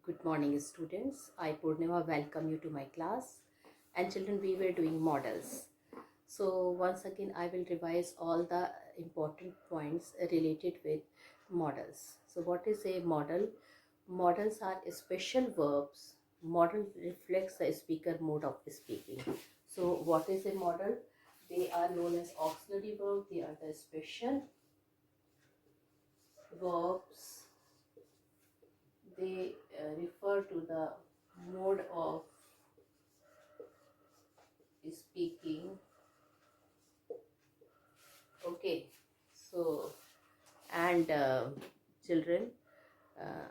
Good morning, students. I, Purnima, welcome you to my class. And children, we were doing models. So once again, I will revise all the important points related with models. So what is a model? Models are special verbs. Model reflects the speaker mode of speaking. So what is a model? They are known as auxiliary verbs. They are the special verbs. They refer to the mode of speaking. Okay, so and children, uh,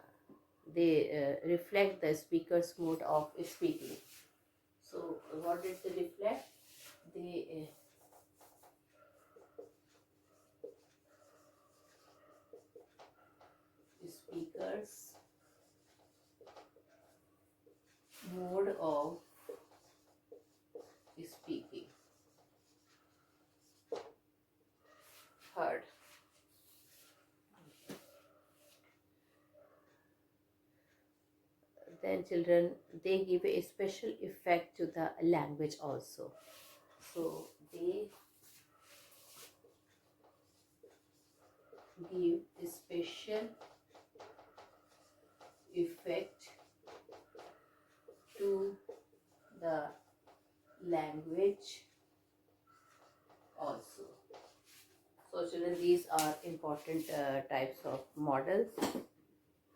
they reflect the speaker's mode of speaking. So what did they reflect? They speaker's mode of speaking. Heard. Then children, they give a special effect to the language also. So they give a special effect to the language also. So children, these are important types of models.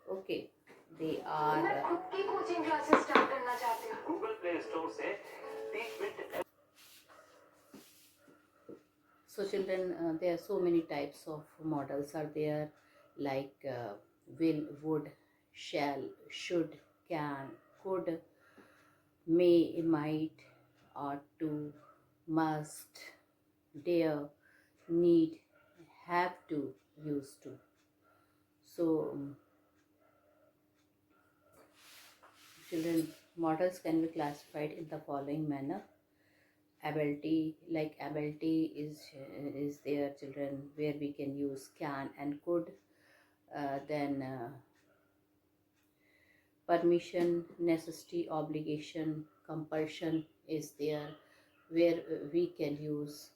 Okay, they are Google Play Store से 30 minute. So children, there are so many types of models are there, like will, would, shall, should, can, could, may, might, ought to, must, dare, need, have to, used to. So children, models can be classified in the following manner. Ability, like ability is there, children, where we can use can and could. Then permission, necessity, obligation, compulsion is there, where we can use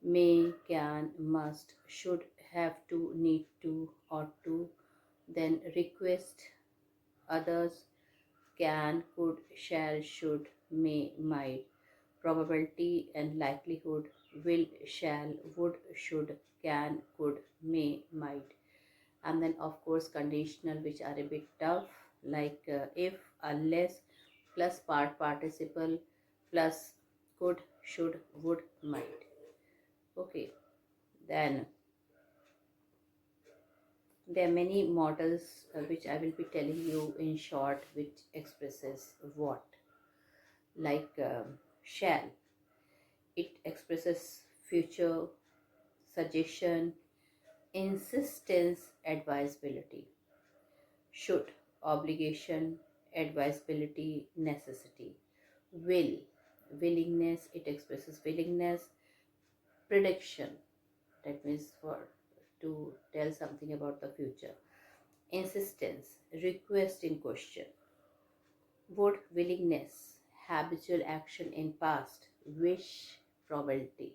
may, can, must, should, have to, need to, ought to. Then request, others, can, could, shall, should, may, might. Probability and likelihood, will, shall, would, should, can, could, may, might. And then of course conditional, which are a bit tough, like if, unless, plus participle, plus could, should, would, might. Okay, then there are many models which I will be telling you in short, which expresses what, like shall, it expresses future, suggestion, insistence, advisability. Should, obligation, advisability, necessity. Will, willingness, it expresses willingness. Prediction, that means for to tell something about the future. Insistence, request in question. Would, willingness, habitual action in past. Wish, probability.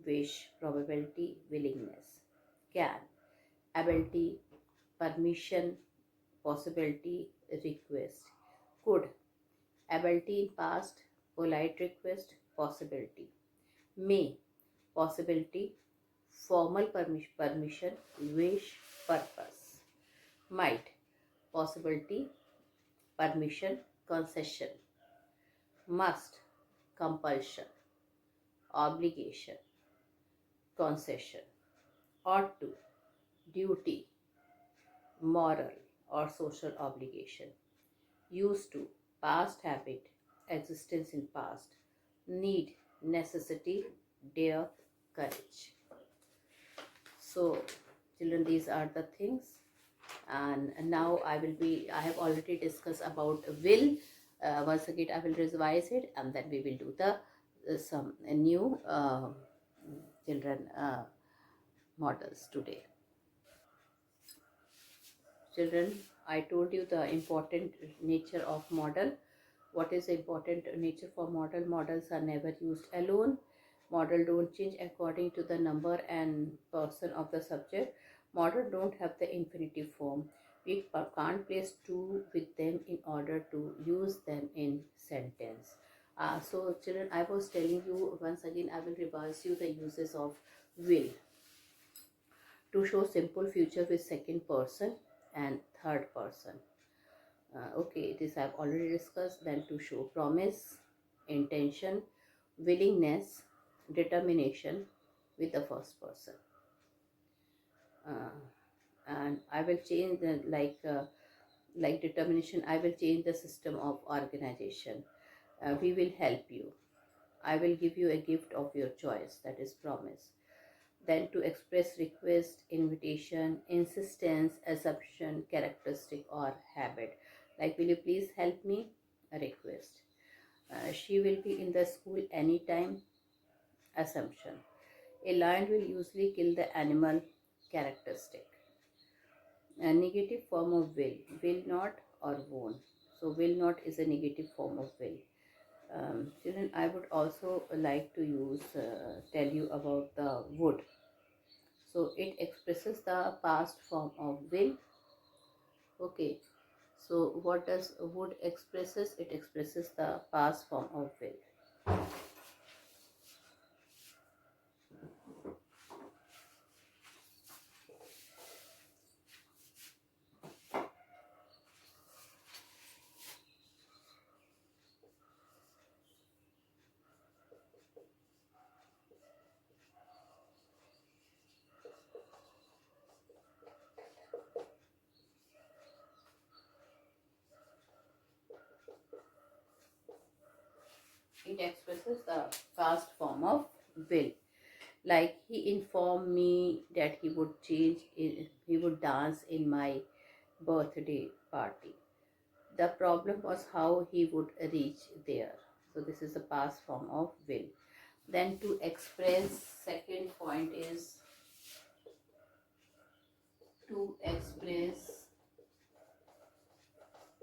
Wish, probability, willingness. Can, ability, permission, possibility, request. Could, ability in past, polite request, possibility. May, possibility, formal permission, wish, purpose. Might, possibility, permission, concession. Must, compulsion, obligation, concession. Ought to, duty, moral or social obligation. Used to, past habit, existence in past. Need, necessity, dare, courage. So children, these are the things. And now I have already discussed about will. Once again I will revise it, and then we will do the some new children models today. Children, I told you the important nature of model. What is the important nature for model? Models are never used alone. Model don't change according to the number and person of the subject. Model don't have the infinitive form. We can't place two with them in order to use them in sentence. So children, I was telling you once again, I will revise you the uses of will. To show simple future with second person and third person. Okay, this I've already discussed. Then to show promise, intention, willingness, determination with the first person. Uh, and I will change the like determination. I will change the system of organization. We will help you. I will give you a gift of your choice. That is promise. Then to express request, invitation, insistence, assumption, characteristic or habit. Like, will you please help me? A request. She will be in the school anytime. Assumption. A lion will usually kill the animal. Characteristic. A negative form of will not or won't. So will not is a negative form of will. Children, I would also like to tell you about the would. So it expresses the past form of will. Okay. So what does would expresses? It expresses the past form of will. It expresses the past form of will. Like, he informed me that he would dance in my birthday party. The problem was how he would reach there. So this is the past form of will. Then to express, second point is to express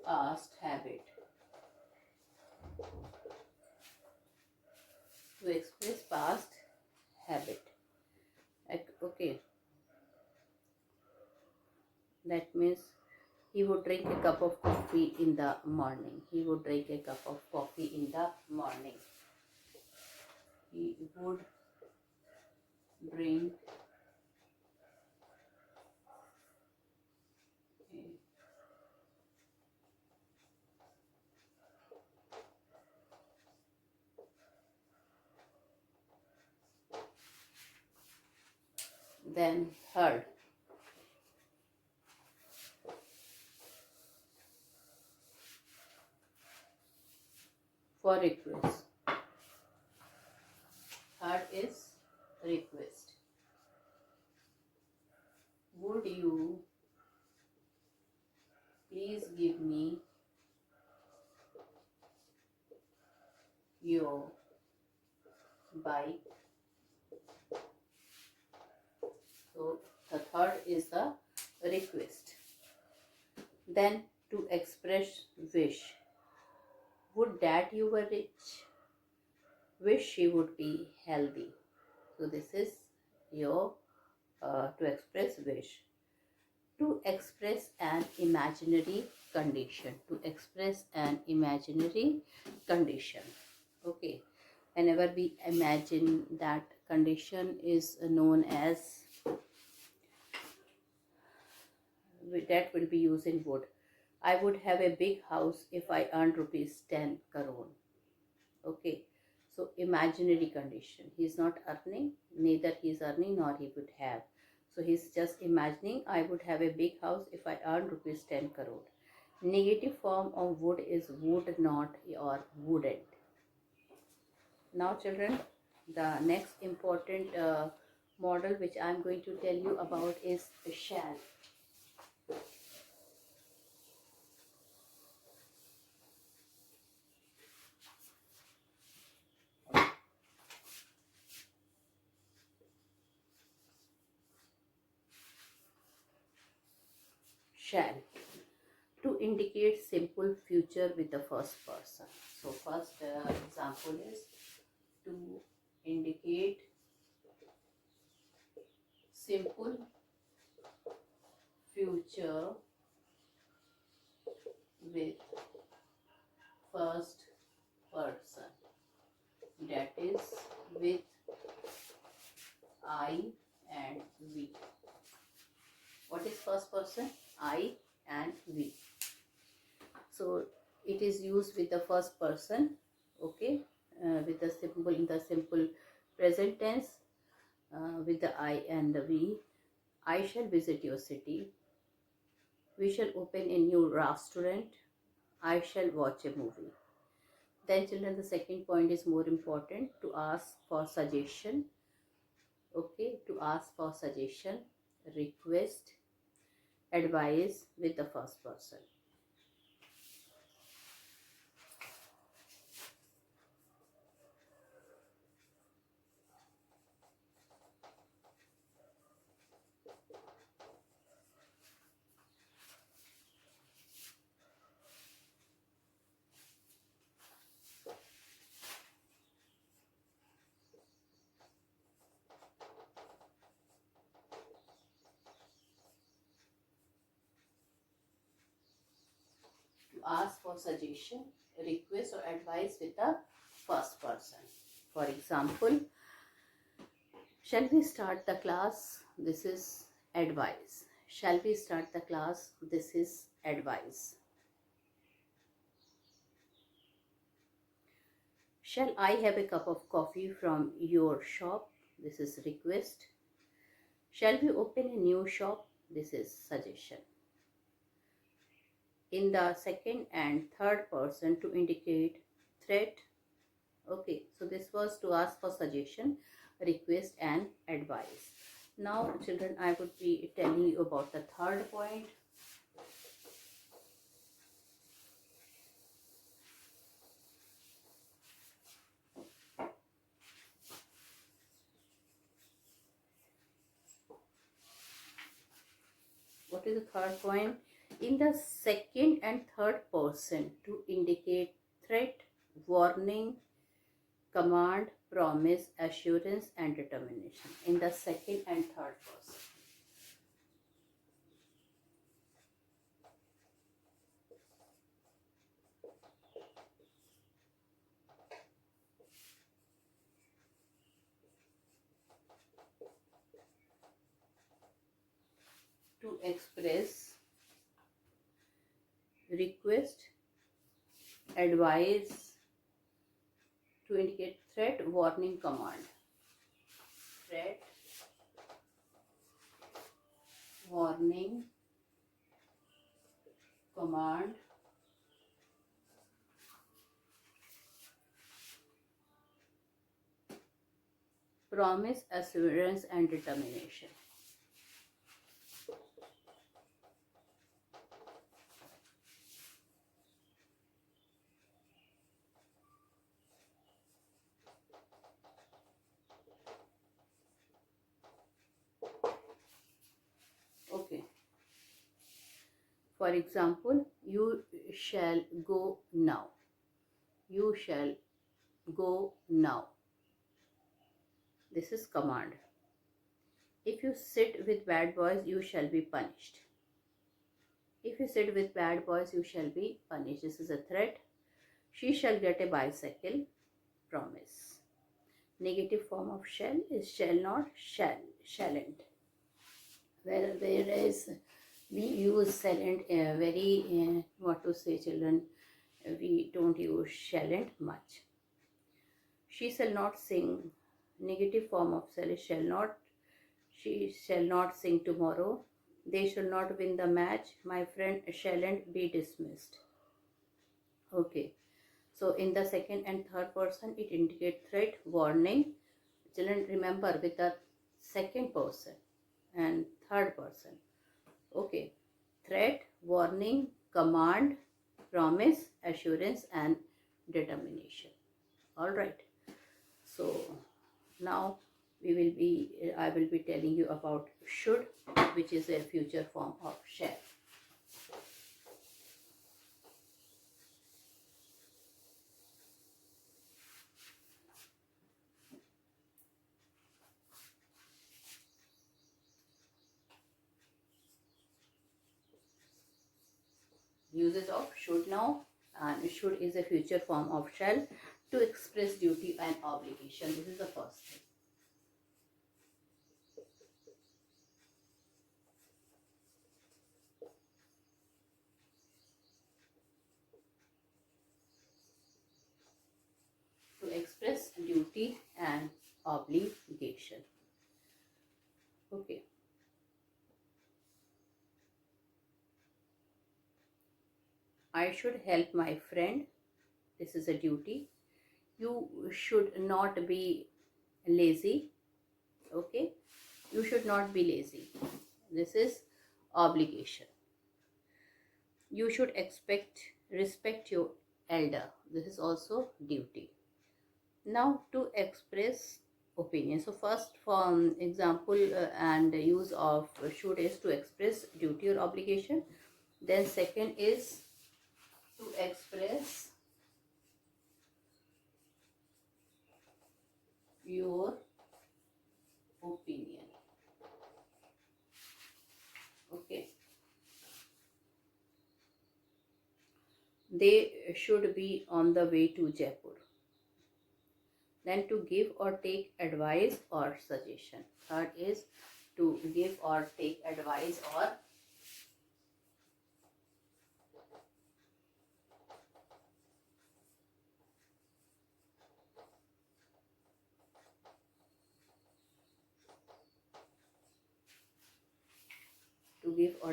past habit. To express past habit. Okay, that means he would drink a cup of coffee in the morning. He would drink a cup of coffee in the morning. He would drink then third, for request. Third is request. Would you please give me your bike? So the third is the request. Then to express wish. Would that you were rich? Wish she would be healthy. So this is your to express wish. To express an imaginary condition. To express an imaginary condition. Okay. Whenever we imagine, that condition is known as, that will be used in would. I would have a big house if I earned rupees 10 crore. Okay. So imaginary condition. He is not earning, neither he is earning nor he would have. So he is just imagining, I would have a big house if I earned rupees 10 crore. Negative form of would is would not or wouldn't. Now children, the next important model which I am going to tell you about is shall. Shall. to indicate simple future with the first person. So first example is to indicate simple future with first person, that is with I and we. What is first person? I and we. So it is used with the first person, okay, with the simple, in the simple present tense, with the I and the we. I shall visit your city. We shall open a new restaurant. I shall watch a movie. Then children, the second point is more important, to ask for suggestion. Okay, to ask for suggestion, request, advice with the first person. To ask for suggestion, request or advice with the first person. For example, shall we start the class? This is advice. Shall we start the class? This is advice. Shall I have a cup of coffee from your shop? This is request. Shall we open a new shop? This is suggestion. In the second and third person to indicate threat. Okay, so this was to ask for suggestion, request and advice. Now children, I would be telling you about the third point. What is the third point? In the second and third person to indicate threat, warning, command, promise, assurance and determination. In the second and third person. To express, request, advise, to indicate threat, warning, command. Threat, warning, command, promise, assurance and determination. Okay. For example, you shall go now. You shall go now. This is command. If you sit with bad boys, you shall be punished. If you sit with bad boys, you shall be punished. This is a threat. She shall get a bicycle. Promise. Negative form of shall is shall not, shall, shallant. Whereas we use shallant very, what to say children, we don't use shallant much. She shall not sing. Negative form of shall is shall not. She shall not sing tomorrow. They shall not win the match. My friend shallant be dismissed. Okay. So in the second and third person, it indicates threat, warning. Children, remember with the second person and third person. Okay. Threat, warning, command, promise, assurance and determination. All right. So now I will be telling you about should, which is a future form of shall. Uses of should now, and should is a future form of shall to express duty and obligation. This is the first thing. To express duty and obligation. Okay. I should help my friend. This is a duty. You should not be lazy. Okay. You should not be lazy. This is obligation. You should respect your elder. This is also duty. Now to express opinion. So first from example and use of should is to express duty or obligation. Then second is to express your opinion. Okay. They should be on the way to Jaipur. Then to give or take advice or suggestion. Third is to give or take advice or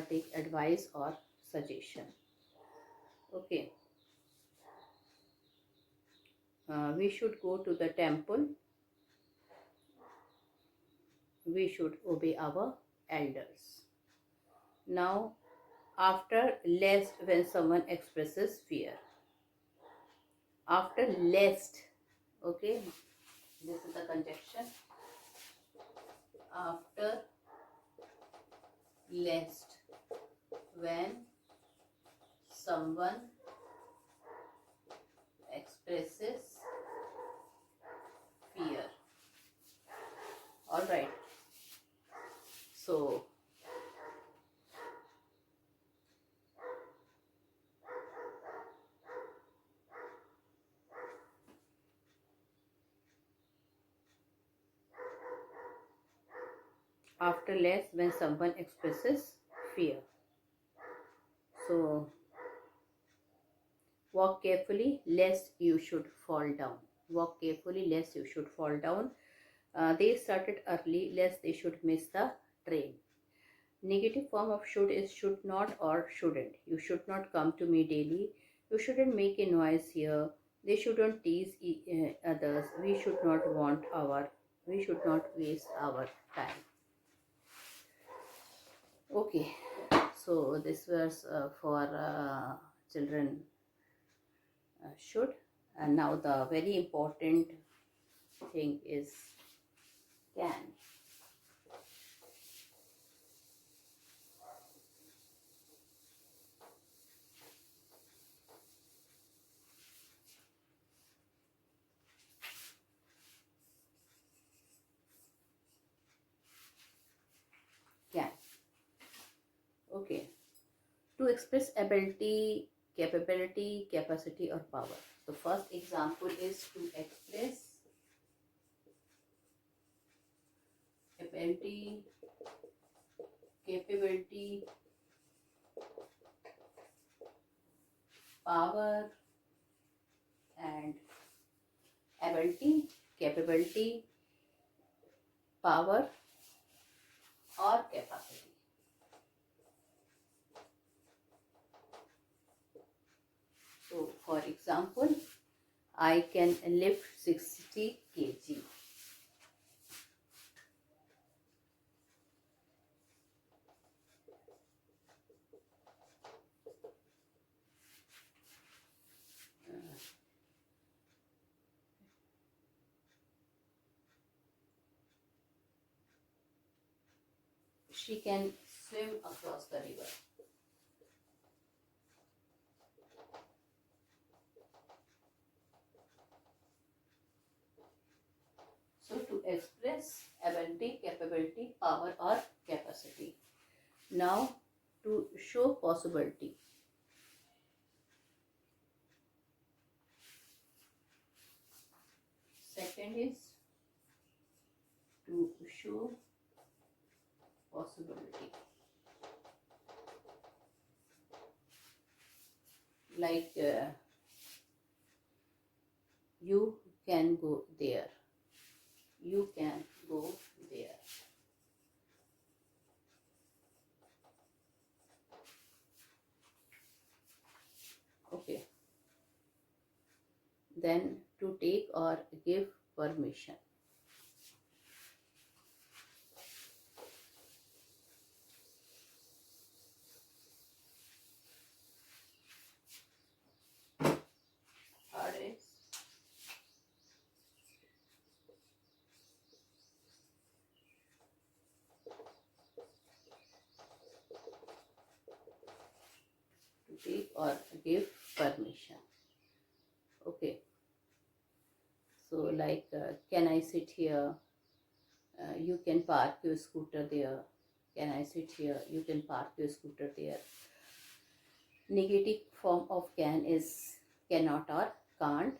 take advice or suggestion. Okay. We should go to the temple. We should obey our elders. Now, after lest when someone expresses fear. After lest, okay, this is the conjunction. After lest when someone expresses fear. All right. So after less when someone expresses fear. So walk carefully lest you should fall down. Walk carefully lest you should fall down. They started early lest they should miss the train. Negative form of should is should not or shouldn't. You should not come to me daily. You shouldn't make a noise here. They shouldn't tease others. We should not waste our time. Okay, so this was for children should, and now the very important thing is can. Can. Okay. To express ability, capability, capacity or power. The first example is to express ability, capability, power and ability, capability, power or capacity. So for example, I can lift 60 kg. She can swim across the river. So to express ability, capability, power or capacity. Now to show possibility. Second is to show possibility, like you can go there, you can go there. Okay. Then to take or give permission. Third is to take or give permission. Okay. So like, can I sit here? You can park your scooter there. Can I sit here? You can park your scooter there. Negative form of can is cannot or can't.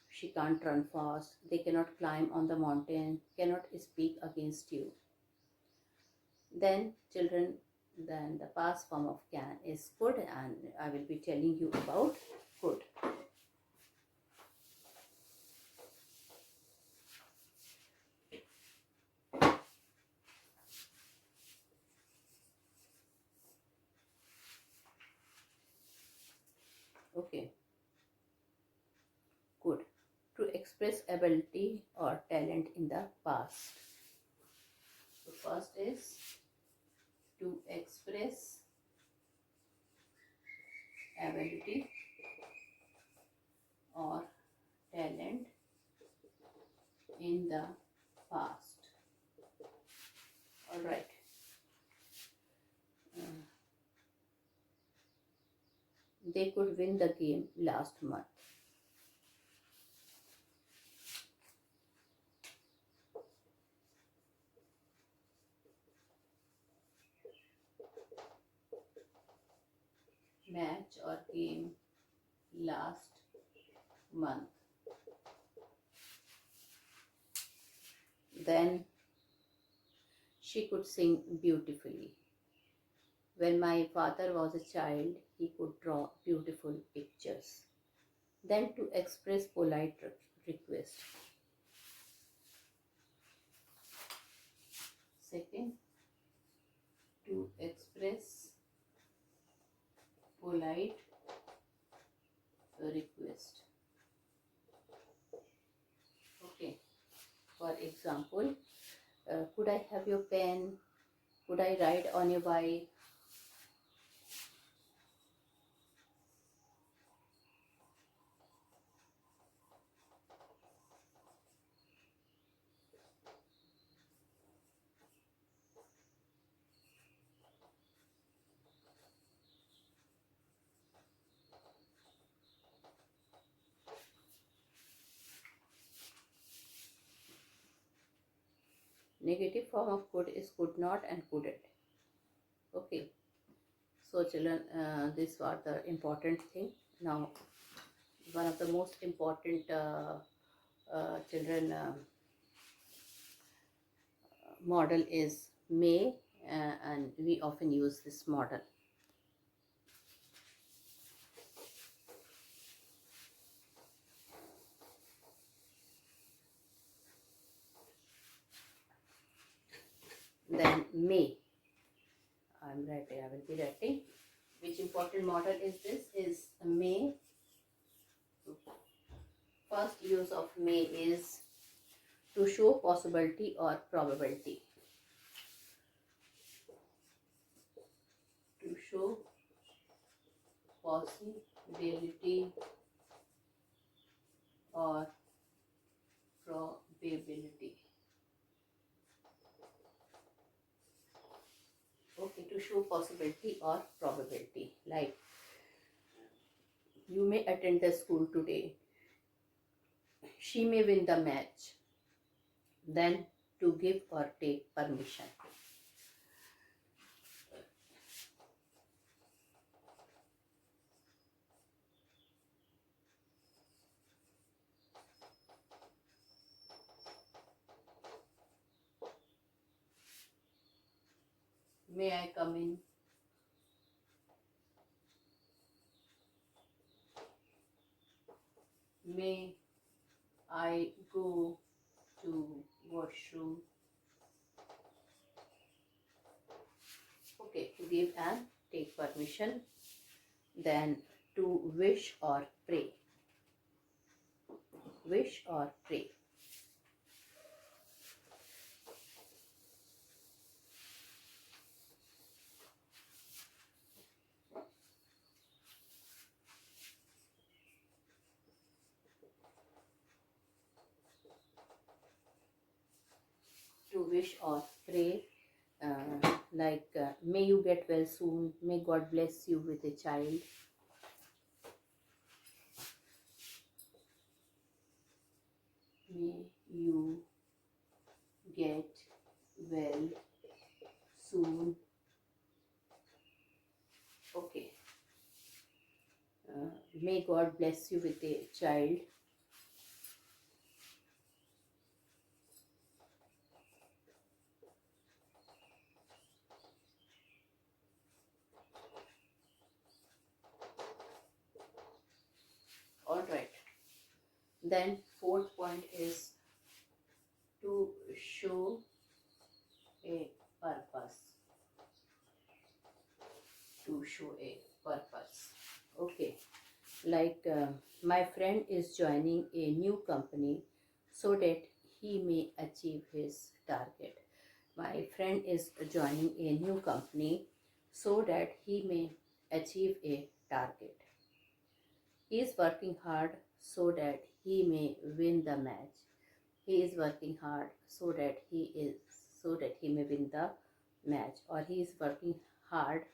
She can't run fast. They cannot climb on the mountain. Cannot speak against you. Then children, then the past form of can is could, and I will be telling you about could. Okay. Could. To express ability or talent in the past. So first is to express ability or talent in the past. All right. They could win the game last month. Match or game last month. Then she could sing beautifully. When my father was a child, he could draw beautiful pictures. Then to express polite request. Second, to express polite request. Okay. For example, could I have your pen? Could I ride on your bike? Negative form of could is could not and couldn't. Okay. So children, these were the important thing. Now, one of the most important children model is may, and we often use this model. Then may. I will be writing. Which important model is this? Is may. First use of may is to show possibility or probability. To show possibility or probability. Okay, to show possibility or probability. Like, you may attend the school today. She may win the match. Then to give or take permission. May I come in? May I go to washroom? Okay, to give and take permission. Then to wish or pray. Wish or pray. To wish or pray, may you get well soon, may God bless you with a child. May you get well soon. Okay. May God bless you with a child. All right. Then fourth point is to show a purpose. To show a purpose. Okay. My friend is joining a new company so that he may achieve his target. My friend is joining a new company so that he may achieve a target. He is working hard so that he may win the match. He is working hard so that he may win the match, or he is working hard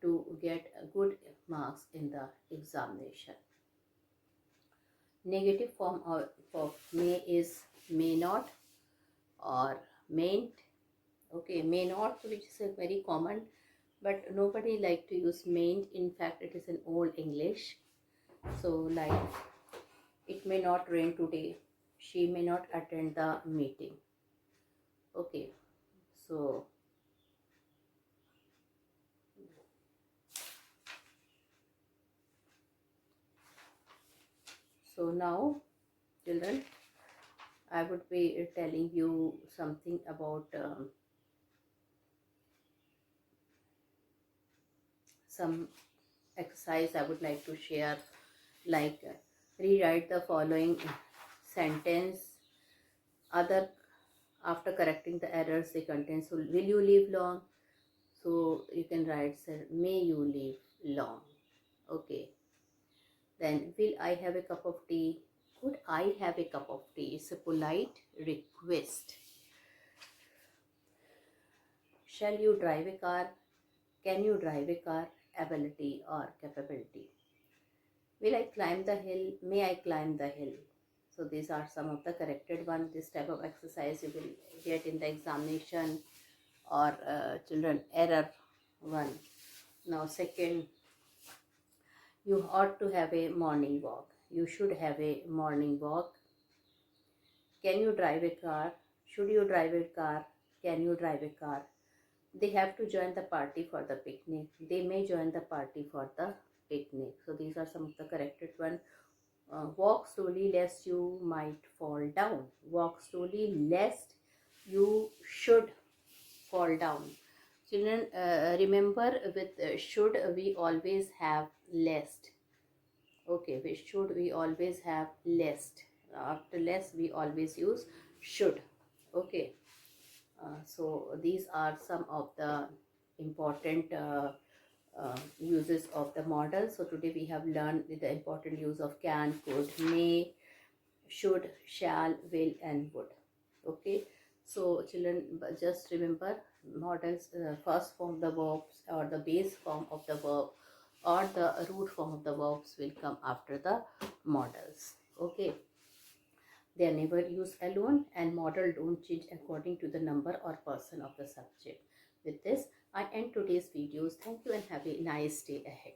to get good marks in the examination. Negative form of may is may not or mayn't. Okay, may not, which is a very common, but nobody like to use mayn't. In fact, it is an old English. So like, it may not rain today. She may not attend the meeting. Okay, so now, children, I would be telling you something about some exercise I would like to share, like rewrite the following sentence. After correcting the errors they contain. So will you live long? So you can write, sir, may you live long. Okay. Then, will I have a cup of tea? Could I have a cup of tea? It's a polite request. Shall you drive a car? Can you drive a car? Ability or capability. Will I climb the hill? May I climb the hill? So these are some of the corrected ones. This type of exercise you will get in the examination, or children, error one. Now second, you ought to have a morning walk. You should have a morning walk. Can you drive a car? Should you drive a car? Can you drive a car? They have to join the party for the picnic. They may join the party for the picnic. So these are some of the corrected one. Walk slowly lest you might fall down. Walk slowly lest you should fall down. Children, remember, with should we always have lest. Okay, with should we always have lest. After lest we always use should. Okay. So these are some of the important uses of the model. So today we have learned the important use of can, could, may, should, shall, will and would. Okay. So children, just remember, models, first form of the verbs or the base form of the verb or the root form of the verbs will come after the models. Okay. They are never used alone, and model don't change according to the number or person of the subject. With this, I end today's videos. Thank you and have a nice day ahead.